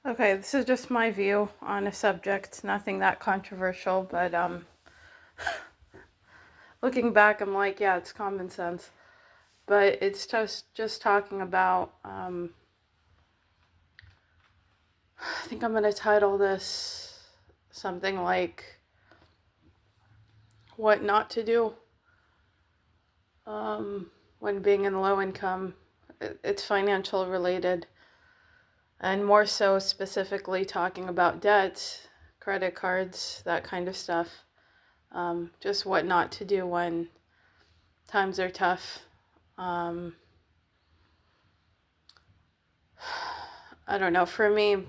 Okay, this is just my view on a subject, nothing that controversial, but looking back, I'm like, yeah, it's common sense. But it's just talking about, I think I'm going to title this something like what not to do when being in low income. It's financial related, and more so specifically talking about debt, credit cards, that kind of stuff. Just what not to do when times are tough. Um, I don't know. For me,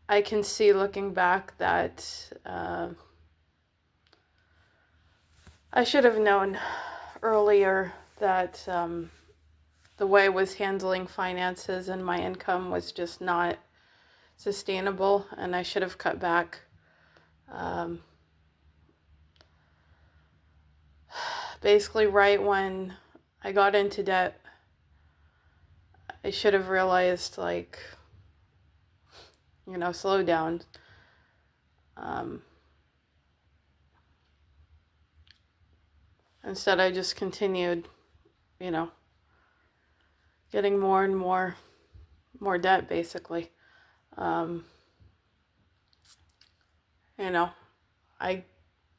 I can see looking back that I should have known earlier that the way I was handling finances and my income was just not sustainable, and I should have cut back. Um, Basically, right when I got into debt, I should have realized, like, slow down. Um, Instead, I just continued, you know, getting more and more debt, basically. Um, you know, I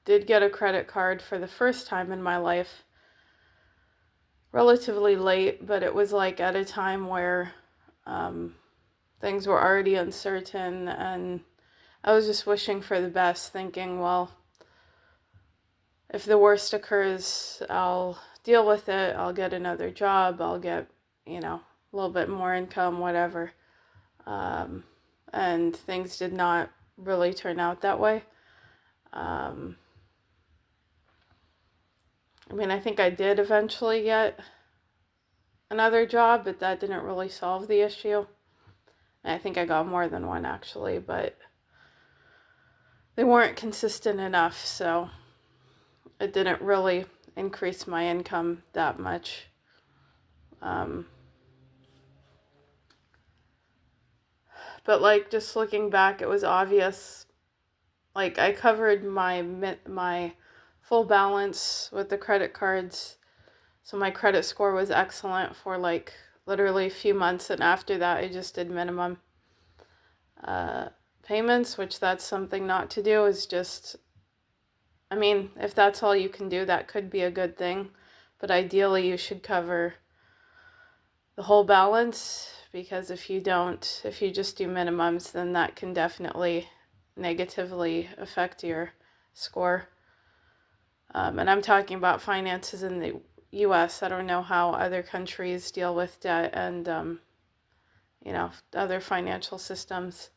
did get a credit card for the first time in my life relatively late, but it was like at a time where um, things were already uncertain, and I was just wishing for the best, thinking, well, if the worst occurs, I'll deal with it, I'll get another job, I'll get, a little bit more income, whatever. Um, and things did not really turn out that way. Um, I think I did eventually get another job, but that didn't really solve the issue. And I think I got more than one actually, but they weren't consistent enough, so it didn't really increase my income that much. Um, but like just looking back, it was obvious. Like I covered my full balance with the credit cards, so my credit score was excellent for like literally a few months, and after that, I just did minimum uh, payments, which that's something not to do. Is just, if that's all you can do, that could be a good thing, but ideally you should cover the whole balance, because if you just do minimums, then that can definitely negatively affect your score. And I'm talking about finances in the US. I don't know how other countries deal with debt and, other financial systems.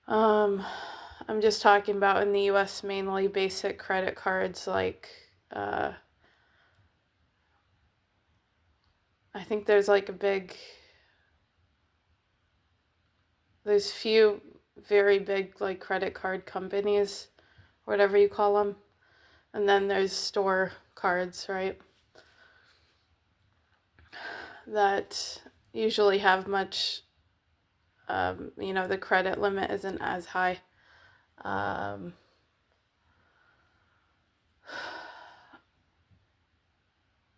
I'm just talking about in the US mainly basic credit cards like, I think there's few very big like credit card companies, whatever you call them. And then there's store cards, right? That usually have much, the credit limit isn't as high. Um,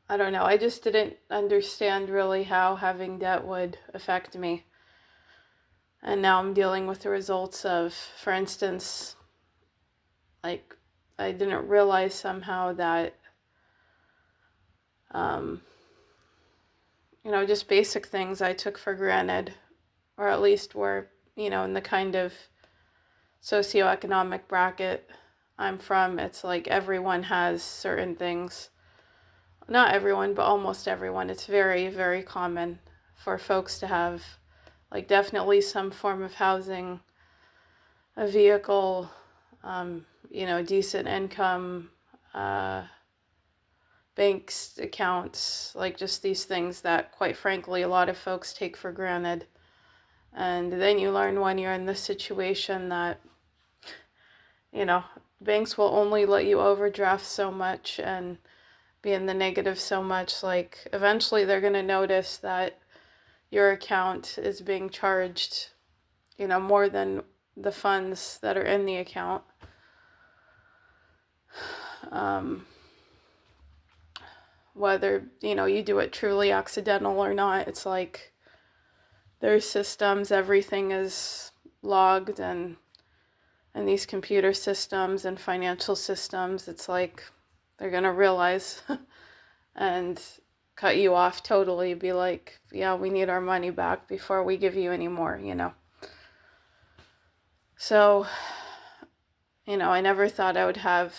I don't know. I just didn't understand really how having debt would affect me. And now I'm dealing with the results of, for instance, like I didn't realize somehow that, um, just basic things I took for granted, or at least were, in the kind of socioeconomic bracket I'm from, it's like everyone has certain things. Not everyone, but almost everyone. It's very, very common for folks to have, like, definitely some form of housing, a vehicle, decent income, uh, banks, accounts, like just these things that, quite frankly, a lot of folks take for granted. And then you learn when you're in this situation that, banks will only let you overdraft so much and be in the negative so much. Like, eventually they're going to notice that your account is being charged, more than the funds that are in the account. Whether, you do it truly accidental or not, it's like their systems, everything is logged, and these computer systems and financial systems, it's like they're going to realize and cut you off totally, be like, yeah, we need our money back before we give you any more, So, I never thought I would have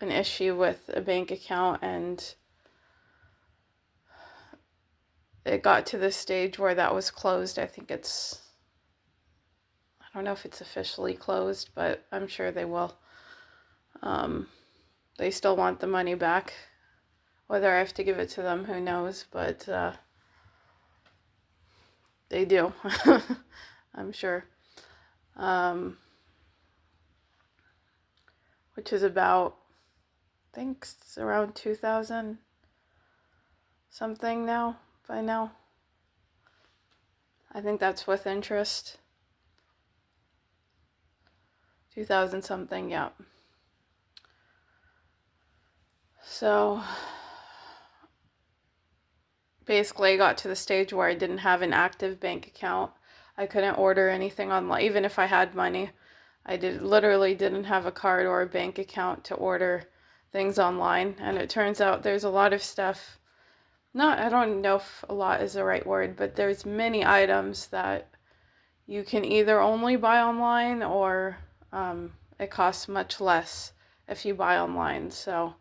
an issue with a bank account, and it got to the stage where that was closed. I don't know if it's officially closed, but I'm sure they will. They still want the money back. Whether I have to give it to them, who knows, but they do. I'm sure. Which is about, I think it's around 2,000 something now, by now. I think that's with interest. 2,000 something, yeah. So basically I got to the stage where I didn't have an active bank account. I couldn't order anything online, even if I had money. I literally didn't have a card or a bank account to order things online. And it turns out there's a lot of stuff, I don't know if a lot is the right word, but there's many items that you can either only buy online, or it costs much less if you buy online. So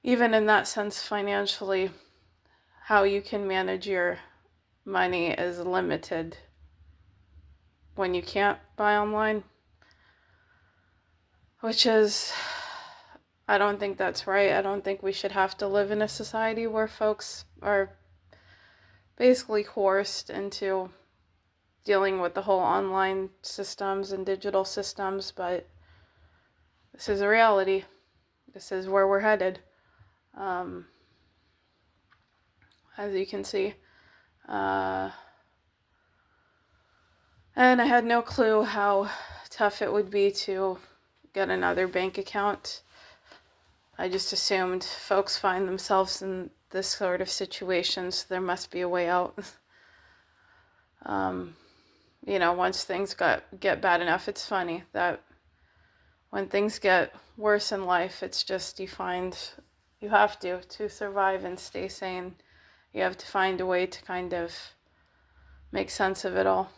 even in that sense, financially, how you can manage your money is limited when you can't buy online, which is, I don't think that's right. I don't think we should have to live in a society where folks are basically coerced into dealing with the whole online systems and digital systems, but this is a reality. This is where we're headed. As you can see. And I had no clue how tough it would be to get another bank account. I just assumed folks find themselves in this sort of situations, there must be a way out. Once things get bad enough, it's funny that when things get worse in life, it's just you have to survive and stay sane. You have to find a way to kind of make sense of it all.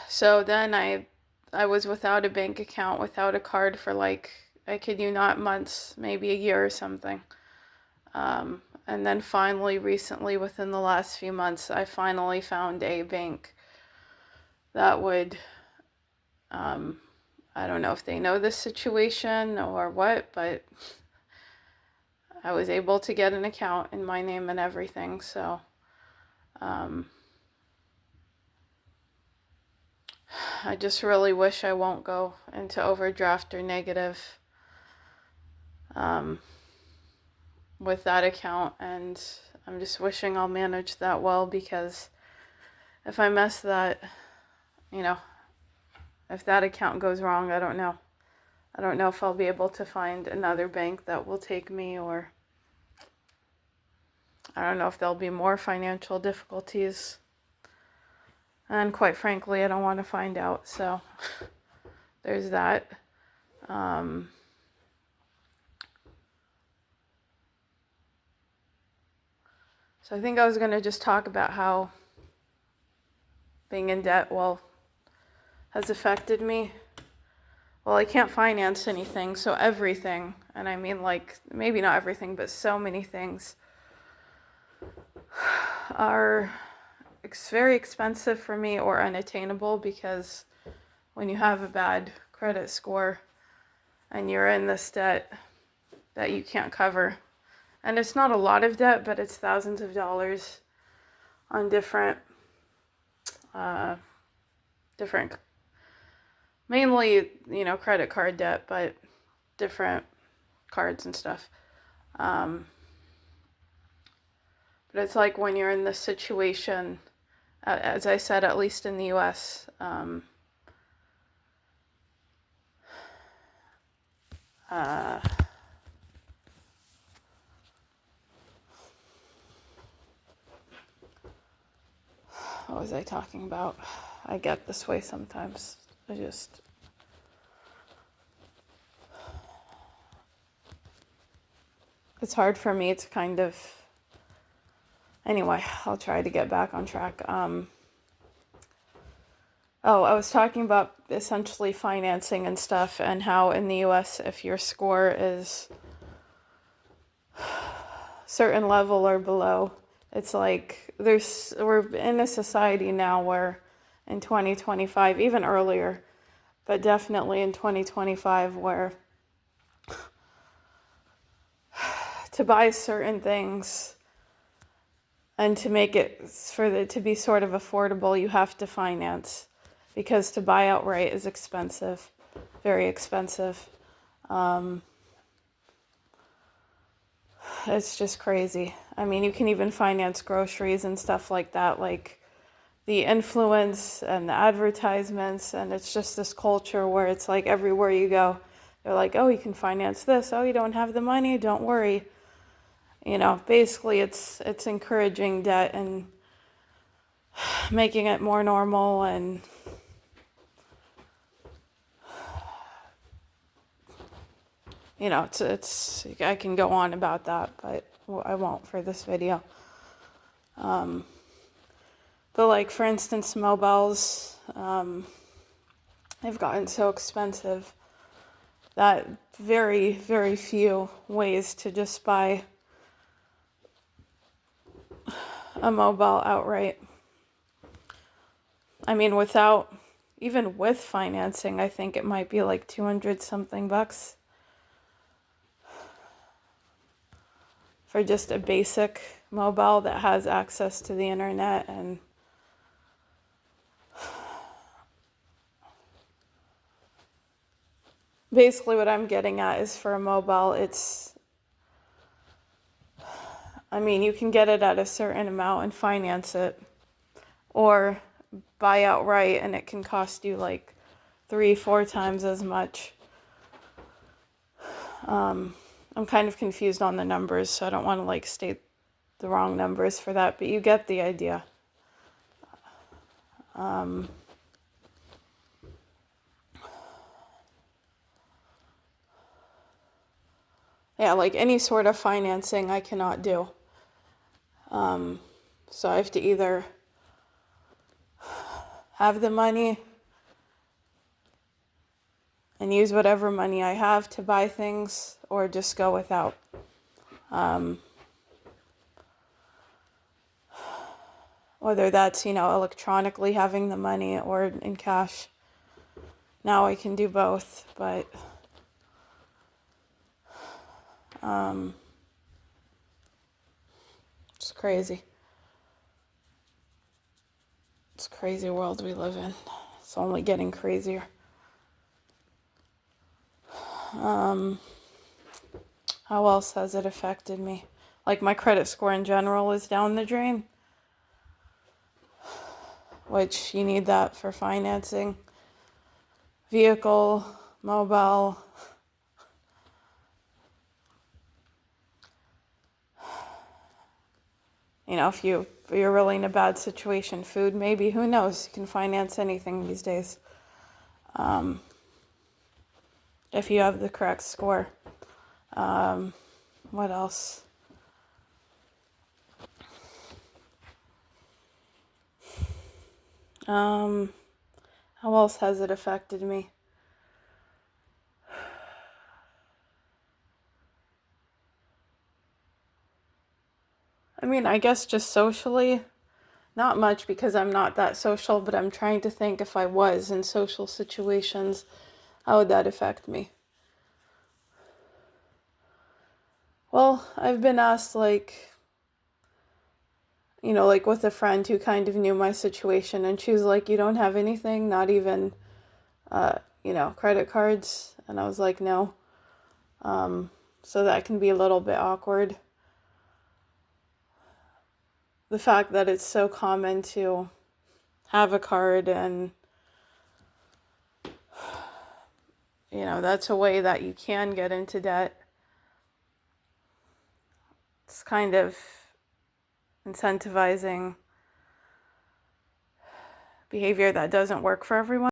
So then I was without a bank account, without a card for I kid you not, months, maybe a year or something. And then finally, recently, within the last few months, I finally found a bank that would, I don't know if they know this situation or what, but I was able to get an account in my name and everything. So I just really wish I won't go into overdraft or negative with that account, and I'm just wishing I'll manage that well, because if I mess that, if that account goes wrong, I don't know if I'll be able to find another bank that will take me, or I don't know if there'll be more financial difficulties. And quite frankly, I don't want to find out. So there's that. So I think I was going to just talk about how being in debt, has affected me. Well, I can't finance anything, so everything, and I mean maybe not everything, but so many things are very expensive for me or unattainable, because when you have a bad credit score and you're in this debt that you can't cover, and it's not a lot of debt, but it's thousands of dollars on different, mainly, credit card debt, but different cards and stuff. But it's like when you're in this situation, as I said, at least in the US, what was I talking about? I get this way sometimes. It's hard for me to kind of, anyway, I'll try to get back on track. I was talking about essentially financing and stuff, and how in the US, if your score is certain level or below, it's like we're in a society now where in 2025, even earlier, but definitely in 2025, where to buy certain things and to make it to be sort of affordable, you have to finance, because to buy outright is expensive, very expensive. It's just crazy. I mean, you can even finance groceries and stuff like that, like the influence and the advertisements, and it's just this culture where it's like everywhere you go, they're like, oh, you can finance this. Oh, you don't have the money? Don't worry. You know, basically it's encouraging debt and making it more normal, and you know, it's I can go on about that, but I won't for this video. But like, for instance, mobiles, they've gotten so expensive that very, very few ways to just buy a mobile outright. I mean, even with financing, I think it might be like 200 something bucks for just a basic mobile that has access to the internet. And basically what I'm getting at is, for a mobile, you can get it at a certain amount and finance it, or buy outright, and it can cost you like 3-4 times as much. I'm kind of confused on the numbers, so I don't want to like state the wrong numbers for that, but you get the idea. Yeah, like any sort of financing I cannot do. So I have to either have the money and use whatever money I have to buy things, or just go without. Whether that's, electronically having the money or in cash. Now I can do both, but it's crazy. It's a crazy world we live in. It's only getting crazier. How else has it affected me? Like, my credit score in general is down the drain, which you need that for financing. Vehicle, mobile. If you're really in a bad situation, food maybe, who knows? You can finance anything these days. If you have the correct score. What else? How else has it affected me? I guess just socially, not much, because I'm not that social, but I'm trying to think, if I was in social situations, how would that affect me? Well, I've been asked, like with a friend who kind of knew my situation, and she was like, you don't have anything, not even, credit cards? And I was like, no. So that can be a little bit awkward. The fact that it's so common to have a card, and that's a way that you can get into debt. It's kind of incentivizing behavior that doesn't work for everyone.